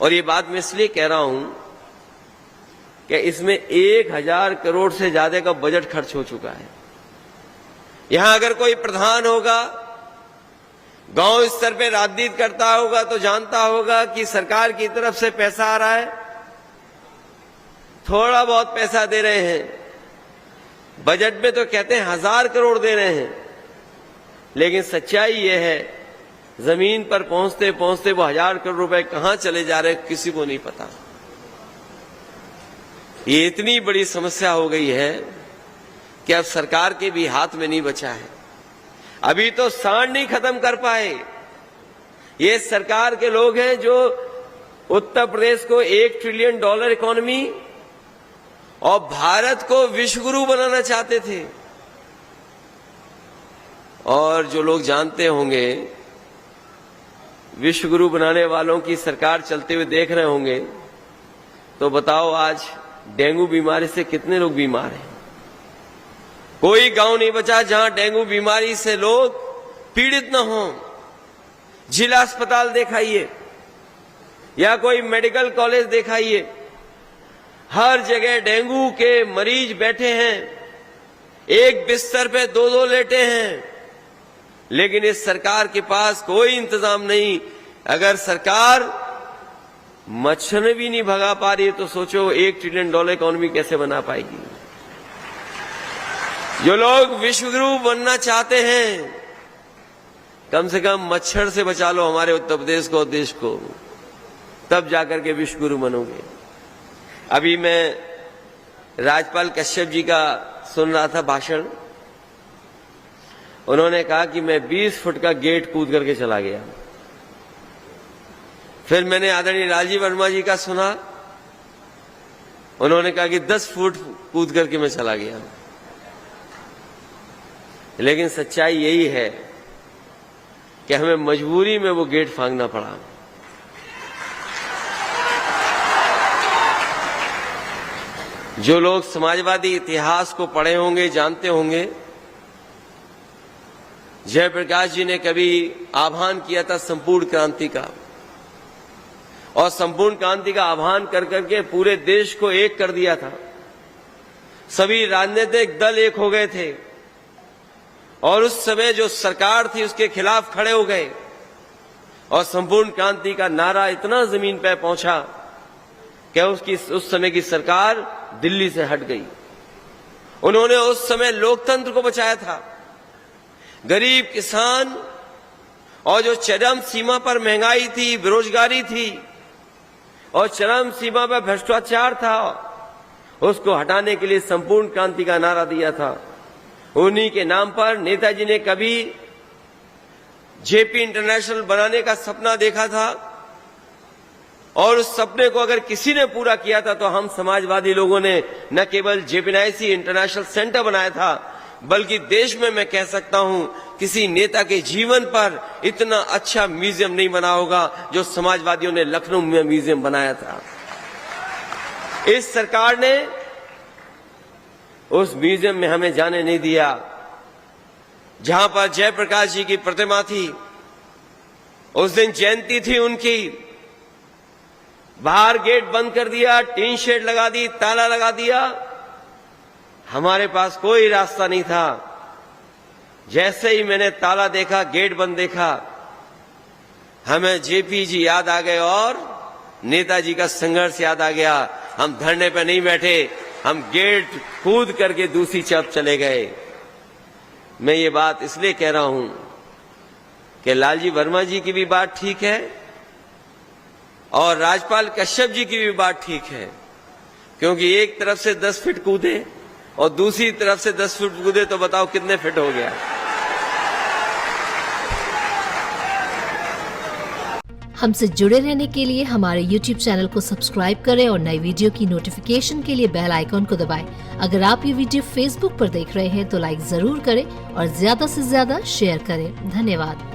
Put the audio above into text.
और ये बात मैं इसलिए कह रहा हूं कि इसमें 1000 करोड़ से ज्यादा का बजट खर्च हो चुका है। यहां अगर कोई प्रधान होगा, गांव स्तर पे राजनीति करता होगा तो जानता होगा कि सरकार की तरफ से पैसा आ रहा है, थोड़ा बहुत पैसा दे रहे हैं। बजट में तो कहते हैं 1000 करोड़ दे रहे हैं, लेकिन सच्चाई यह है जमीन पर पहुंचते पहुंचते वो 1000 करोड़ रुपए कहां चले जा रहे हैं किसी को नहीं पता। ये इतनी बड़ी समस्या हो गई है कि अब सरकार के भी हाथ में नहीं बचा है। अभी तो सांड नहीं खत्म कर पाए। ये सरकार के लोग हैं जो उत्तर प्रदेश को $1 ट्रिलियन इकोनॉमी और भारत को विश्वगुरु बनाना चाहते थे। और जो लोग जानते होंगे, विश्वगुरु बनाने वालों की सरकार चलते हुए देख रहे होंगे, तो बताओ आज डेंगू बीमारी से कितने लोग बीमार हैं। कोई गांव नहीं बचा जहां डेंगू बीमारी से लोग पीड़ित न हों। जिला अस्पताल दिखाइए या कोई मेडिकल कॉलेज दिखाइए, हर जगह डेंगू के मरीज बैठे हैं, एक बिस्तर पे 2-2 लेटे हैं। लेकिन इस सरकार के पास कोई इंतजाम नहीं। अगर सरकार मच्छर भी नहीं भगा पा रही है तो सोचो $1 ट्रिलियन इकोनॉमी कैसे बना पाएगी। जो लोग विश्वगुरु बनना चाहते हैं, कम से कम मच्छर से बचा लो हमारे उत्तर प्रदेश को, देश को, तब जाकर के विश्वगुरु बनोगे। अभी मैं राज्यपाल कश्यप जी का सुन रहा था भाषण। उन्होंने कहा कि मैं 20 फुट का गेट कूद करके चला गया। फिर मैंने आदरणीय राजीव वर्मा जी का सुना, उन्होंने कहा कि 10 फुट कूद करके मैं चला गया। लेकिन सच्चाई यही है कि हमें मजबूरी में वो गेट फांगना पड़ा। जो लोग समाजवादी इतिहास को पढ़े होंगे, जानते होंगे, जयप्रकाश जी ने कभी आह्वान किया था संपूर्ण क्रांति का, और संपूर्ण क्रांति का आह्वान कर करके पूरे देश को एक कर दिया था। सभी राजनीतिक दल एक हो गए थे और उस समय जो सरकार थी उसके खिलाफ खड़े हो गए, और संपूर्ण क्रांति का नारा इतना जमीन पर पहुंचा कि उस समय की सरकार दिल्ली से हट गई। उन्होंने उस समय लोकतंत्र को बचाया था। गरीब किसान और जो चरम सीमा पर महंगाई थी, बेरोजगारी थी और चरम सीमा पर भ्रष्टाचार था, उसको हटाने के लिए संपूर्ण क्रांति का नारा दिया था। उन्हीं के नाम पर नेताजी ने कभी जेपी इंटरनेशनल बनाने का सपना देखा था, और उस सपने को अगर किसी ने पूरा किया था तो हम समाजवादी लोगों ने न केवल जेपीएनआईसी इंटरनेशनल सेंटर बनाया था, बल्कि देश में मैं कह सकता हूं किसी नेता के जीवन पर इतना अच्छा म्यूजियम नहीं बना होगा जो समाजवादियों ने लखनऊ में म्यूजियम बनाया था। इस सरकार ने उस म्यूजियम में हमें जाने नहीं दिया जहां पर जयप्रकाश जी की प्रतिमा थी। उस दिन जयंती थी उनकी। बाहर गेट बंद कर दिया, टीन शेड लगा दी, ताला लगा दिया। हमारे पास कोई रास्ता नहीं था। जैसे ही मैंने ताला देखा, गेट बंद देखा, हमें जेपी जी याद आ गए और नेताजी का संघर्ष याद आ गया। हम धरने पर नहीं बैठे, हम गेट कूद करके दूसरी तरफ चले गए। मैं ये बात इसलिए कह रहा हूं कि लालजी वर्मा जी की भी बात ठीक है और राज्यपाल कश्यप जी की भी बात ठीक है, क्योंकि एक तरफ से 10 फीट कूदे और दूसरी तरफ से 10 फीट कूदे तो बताओ कितने फिट हो गया। हमसे जुड़े रहने के लिए हमारे YouTube चैनल को सब्सक्राइब करें और नई वीडियो की नोटिफिकेशन के लिए बेल आइकॉन को दबाएं। अगर आप ये वीडियो Facebook पर देख रहे हैं तो लाइक जरूर करें और ज्यादा से ज्यादा शेयर करें। धन्यवाद।